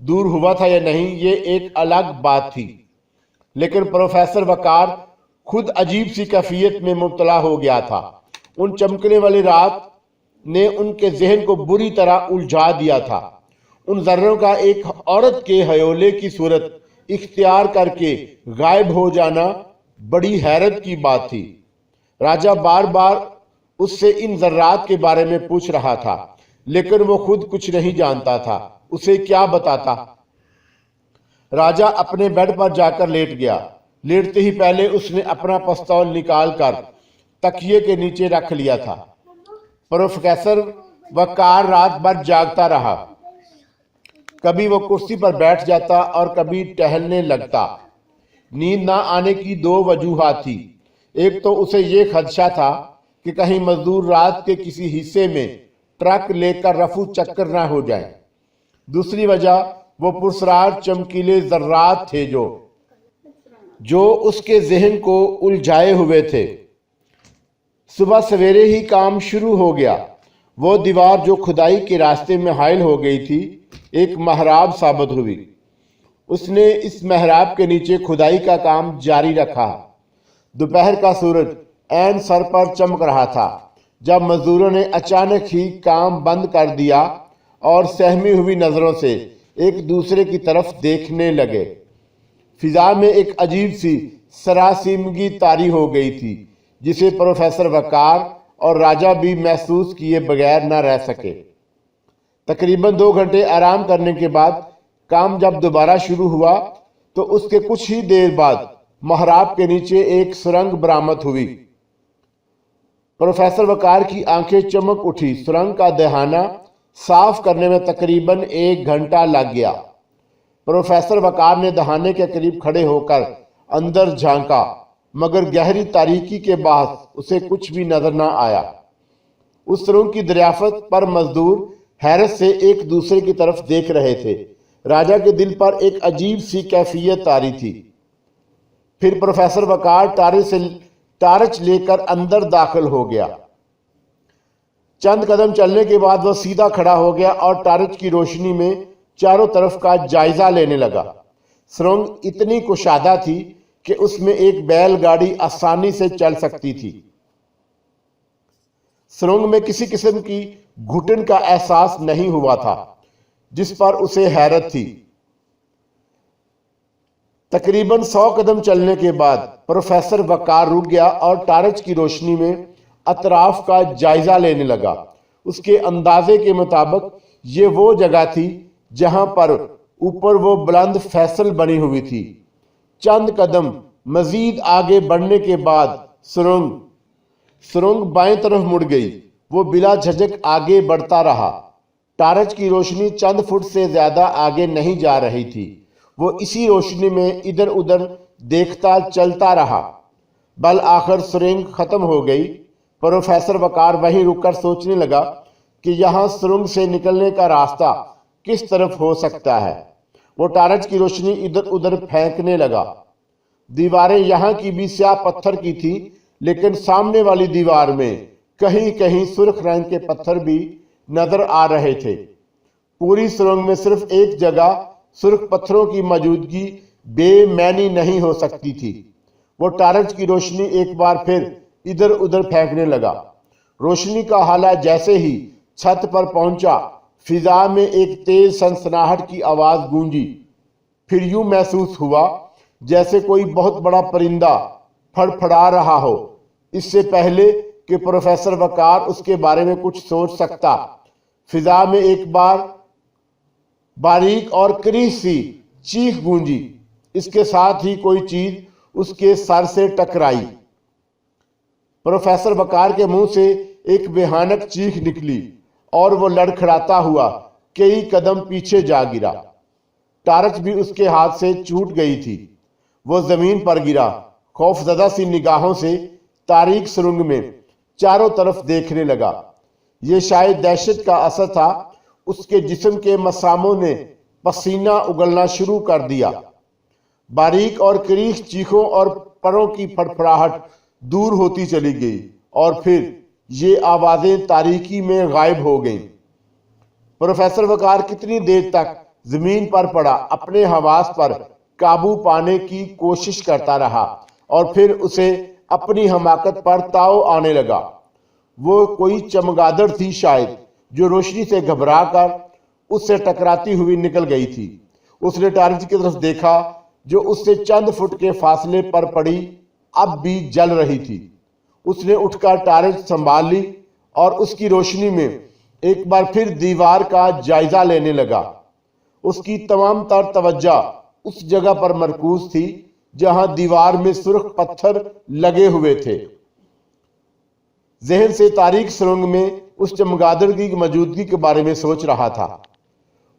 دور ہوا تھا یا نہیں یہ ایک الگ بات تھی، لیکن پروفیسر وقار خود عجیب سی کیفیت میں مبتلا ہو گیا تھا۔ ان چمکنے والی رات نے ان کے ذہن کو بری طرح الجھا دیا تھا۔ ان ذروں کا ایک عورت کے ہیولے کی صورت اختیار کر کے غائب ہو جانا بڑی حیرت کی بات تھی۔ راجہ بار بار اس سے ان ذرات کے بارے میں پوچھ رہا تھا، لیکن وہ خود کچھ نہیں جانتا تھا، اسے کیا بتاتا۔ راجہ اپنے بیڈ پر جا کر لیٹ گیا۔ لیٹتے ہی پہلے اس نے اپنا پستول نکال کر تکیے کے نیچے رکھ لیا تھا۔ پروفیسر وقار رات بھر جاگتا رہا۔ کبھی وہ کرسی پر بیٹھ جاتا اور کبھی ٹہلنے لگتا۔ نیند نہ آنے کی دو وجوہات تھی۔ ایک تو اسے یہ خدشہ تھا کہ کہیں مزدور رات کے کسی حصے میں ٹرک لے کر رفو چکر نہ ہو جائیں۔ دوسری وجہ وہ پرسرار چمکیلے ذرات تھے جو اس کے ذہن کو الجھائے ہوئے تھے۔ صبح سویرے ہی کام شروع ہو گیا۔ وہ دیوار جو کھدائی کے راستے میں حائل ہو گئی تھی ایک محراب ثابت ہوئی۔ اس نے اس محراب کے نیچے کھدائی کا کام جاری رکھا۔ دوپہر کا سورج عین سر پر چمک رہا تھا جب مزدوروں نے اچانک ہی کام بند کر دیا اور سہمی ہوئی نظروں سے ایک دوسرے کی طرف دیکھنے لگے۔ فضا میں ایک عجیب سی سراسیمگی طاری ہو گئی تھی جسے پروفیسر وقار اور راجہ بھی محسوس کیے بغیر نہ رہ سکے۔ تقریباً 2 گھنٹے آرام کرنے کے بعد کام جب دوبارہ شروع ہوا تو اس کے کچھ ہی دیر بعد محراب کے نیچے ایک سرنگ برآمد ہوئی۔ پروفیسر وقار کی آنکھیں چمک اٹھی۔ سرنگ کا دہانہ صاف کرنے میں تقریباً 1 گھنٹہ لگ گیا۔ پروفیسر وقار نے دہانے کے قریب کھڑے ہو کر اندر جھانکا، مگر گہری تاریکی کے باعث اسے کچھ بھی نظر نہ آیا۔ اس سرنگ کی دریافت پر مزدور حیرت سے ایک دوسرے کی طرف دیکھ رہے تھے۔ راجہ کے دل پر ایک عجیب سی کیفیت طاری تھی۔ پھر پروفیسر وقار ٹارچ لے کر اندر داخل ہو گیا۔ چند قدم چلنے کے بعد وہ سیدھا کھڑا ہو گیا اور ٹارچ کی روشنی میں چاروں طرف کا جائزہ لینے لگا۔ سرنگ اتنی کشادہ تھی کہ اس میں ایک بیل گاڑی آسانی سے چل سکتی تھی۔ سرنگ میں کسی قسم کی گھٹن کا احساس نہیں ہوا تھا، جس پر اسے حیرت تھی۔ تقریباً 100 قدم چلنے کے بعد پروفیسر وقار رک گیا اور ٹارچ کی روشنی میں اطراف کا جائزہ لینے لگا۔ اس کے اندازے کے مطابق یہ وہ جگہ تھی جہاں پر اوپر وہ بلند فیصل بنی ہوئی تھی۔ چند قدم مزید آگے بڑھنے کے بعد سرنگ بائیں طرف مڑ گئی۔ وہ بلا جھجک آگے بڑھتا رہا۔ ٹارچ کی روشنی چند فٹ سے زیادہ آگے نہیں جا رہی تھی۔ وہ اسی روشنی میں ادھر ادھر دیکھتا چلتا رہا۔ بالآخر سرنگ ختم ہو گئی۔ پروفیسر وقار وہیں رک کر سوچنے لگا کہ یہاں سرنگ سے نکلنے کا راستہ کس طرف ہو سکتا ہے۔ وہ ٹارچ کی روشنی ادھر ادھر پھینکنے لگا۔ دیواریں یہاں کی بھی سیاہ پتھر کی تھی، لیکن سامنے والی دیوار میں کہیں کہیں سرخ رنگ کے پتھر بھی نظر آ رہے تھے۔ پوری سرنگ میں صرف ایک جگہ سرخ پتھروں کی موجودگی بے معنی نہیں ہو سکتی تھی۔ وہ ٹارچ کی روشنی ایک بار پھر ادھر ادھر پھینکنے لگا۔ روشنی کا ہالہ جیسے ہی چھت پر پہنچا، فضا میں ایک تیز سنسناہٹ کی آواز گونجی۔ پھر یوں محسوس ہوا جیسے کوئی بہت بڑا پرندہ پھڑ پھڑا رہا ہو۔ اس سے پہلے کہ پروفیسر وقار اس کے بارے میں کچھ سوچ سکتا، فضا میں ایک بار باریک اور کریہ سی چیخ گونجی۔ اس کے ساتھ ہی کوئی چیز اس کے سر سے ٹکرائی۔ پروفیسر وقار کے منہ سے ایک بھیانک چیخ نکلی اور وہ لڑکھڑاتا ہوا کئی قدم پیچھے جا گرا۔ ٹارچ بھی اس کے ہاتھ سے چھوٹ گئی تھی۔ وہ زمین پر گرا، خوف زدہ سی نگاہوں سے تاریک سرنگ میں چاروں طرف دیکھنے لگا۔ یہ شاید دہشت کا اثر تھا۔ اس کے جسم کے مساموں نے پسینہ اگلنا شروع کر دیا۔ باریک اور کریہ چیخوں اور پروں کی پھڑپھڑاہٹ دور ہوتی چلی گئی اور پھر یہ آوازیں تاریکی میں غائب ہو گئیں۔ پروفیسر وقار کتنی دیر تک زمین پر پڑا، اپنے حواس پر قابو پانے کی کوشش کرتا رہا اور پھر اسے اپنی حماقت پر تاؤ آنے لگا۔ وہ کوئی چمگادڑ تھی شاید، جو روشنی سے گھبرا کر اس سے ٹکراتی ہوئی نکل گئی تھی۔ اس نے ٹارچ کی طرف دیکھا جو اس سے چند فٹ کے فاصلے پر پڑی اب بھی جل رہی تھی۔ اس نے اٹھ کر ٹارچ سنبھال لی اور اس کی روشنی میں ایک بار پھر دیوار کا جائزہ لینے لگا۔ اس کی تمام تر توجہ اس جگہ پر مرکوز تھی جہاں دیوار میں سرخ پتھر لگے ہوئے تھے۔ ذہن سے تاریک سرنگ میں اس چمگادڑ کی موجودگی کے بارے میں سوچ رہا تھا۔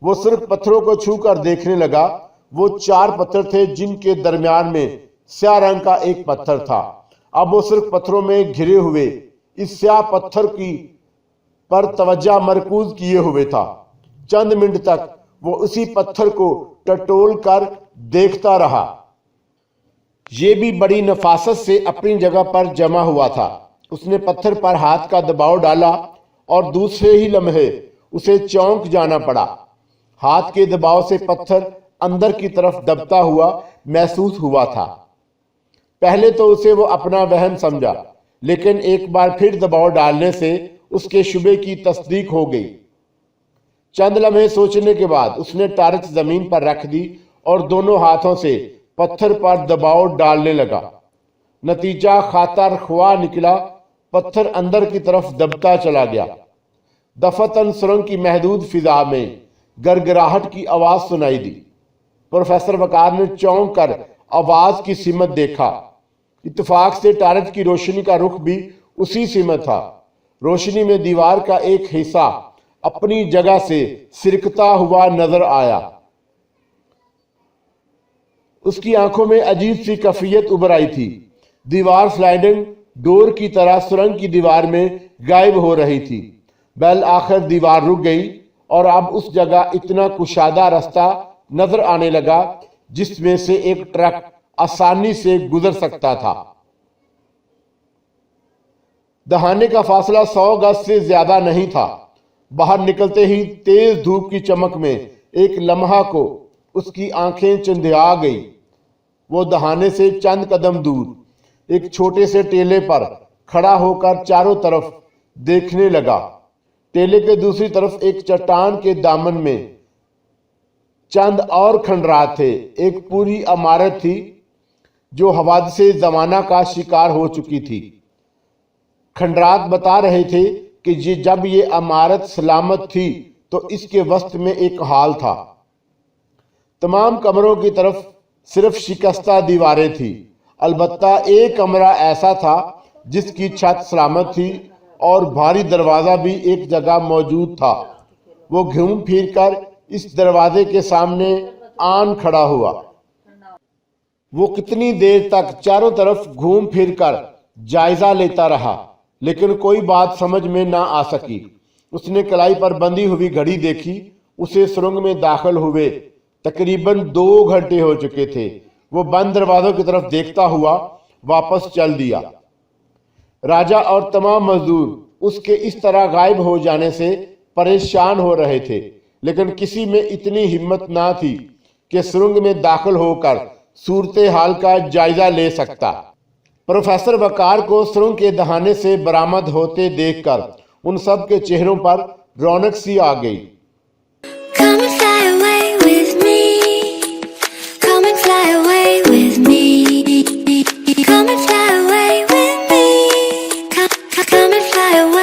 وہ سرخ پتھروں کو چھو کر دیکھنے لگا۔ وہ 4 پتھر تھے جن کے درمیان میں سیاہ رنگ کا ایک پتھر تھا۔ اب وہ سرخ پتھروں میں گھرے ہوئے اس سیاہ پتھر کی پر توجہ مرکوز کیے ہوئے تھا۔ چند منٹ تک وہ اسی پتھر کو ٹٹول کر دیکھتا رہا۔ یہ بھی بڑی نفاست سے اپنی جگہ پر جمع ہوا تھا۔ اس نے پتھر پر ہاتھ کا دباؤ ڈالا اور دوسرے ہی لمحے اسے چونک جانا پڑا۔ ہاتھ کے دباؤ سے پتھر اندر کی طرف دبتا ہوا محسوس ہوا تھا۔ پہلے تو اسے وہ اپنا وہم سمجھا، لیکن ایک بار پھر دباؤ ڈالنے سے اس کے شبے کی تصدیق ہو گئی۔ چند لمحے سوچنے کے بعد اس نے ٹارچ زمین پر رکھ دی اور دونوں ہاتھوں سے پتھر پر دباؤ ڈالنے لگا۔ نتیجہ خاطر خواہ نکلا، پتھر اندر کی طرف دبتا چلا گیا۔ دفعتاً سرنگ کی محدود فضا میں گرگراہٹ کی آواز سنائی دی۔ پروفیسر وقار نے چونک کر آواز کی سمت دیکھا۔ اتفاق سے ٹارچ کی روشنی کا رخ بھی اسی سمت تھا۔ روشنی میں دیوار کا ایک حصہ اپنی جگہ سے سرکتا ہوا نظر آیا۔ اس کی آنکھوں میں عجیب سی کیفیت ابھر آئی تھی۔ دیوار سلائڈنگ ڈور کی طرح سرنگ کی دیوار میں غائب ہو رہی تھی۔ بالآخر دیوار رک گئی اور اب اس جگہ اتنا کشادہ رستہ نظر آنے لگا جس میں سے ایک ٹرک آسانی سے گزر سکتا تھا۔ دہانے کا فاصلہ 100 گز سے زیادہ نہیں تھا۔ باہر نکلتے ہی تیز دھوپ کی چمک میں ایک لمحہ کو اس کی آنکھیں چندھیا گئی۔ وہ دہانے سے چند قدم دور ایک چھوٹے سے ٹیلے پر کھڑا ہو کر چاروں طرف دیکھنے لگا۔ ٹیلے کے دوسری طرف ایک چٹان کے دامن میں چند اور کھنڈرات تھے۔ ایک پوری عمارت تھی جو حوادث زمانہ کا شکار ہو چکی تھی۔ کھنڈرات بتا رہے تھے کہ جب یہ عمارت سلامت تھی تو اس کے وسط میں ایک ہال تھا۔ تمام کمروں کی طرف صرف شکستہ دیواریں تھیں۔ البتہ ایک کمرہ ایسا تھا جس کی چھت سلامت تھی اور بھاری دروازہ بھی ایک جگہ موجود تھا۔ وہ گھوم پھر کر اس دروازے کے سامنے آن کھڑا ہوا۔ وہ کتنی دیر تک چاروں طرف گھوم پھر کر جائزہ لیتا رہا، لیکن کوئی بات سمجھ میں نہ آ سکی۔ اس نے کلائی پر بندھی ہوئی گھڑی دیکھی۔ اسے سرنگ میں داخل ہوئے تقریباً 2 گھنٹے ہو چکے تھے۔ وہ بند دروازوں کی طرف دیکھتا ہوا واپس چل دیا۔ راجہ اور تمام مزدور اس کے اس طرح غائب ہو جانے سے پریشان ہو رہے تھے، لیکن کسی میں اتنی ہمت نہ تھی کہ سرنگ میں داخل ہو کر صورتحال کا جائزہ لے سکتا۔ پروفیسر وقار کو سرنگ کے دہانے سے برآمد ہوتے دیکھ کر ان سب کے چہروں پر رونق سی آ گئی۔ Come and fly away with me. Come and fly away with me. Come and fly away with me. Come and fly away.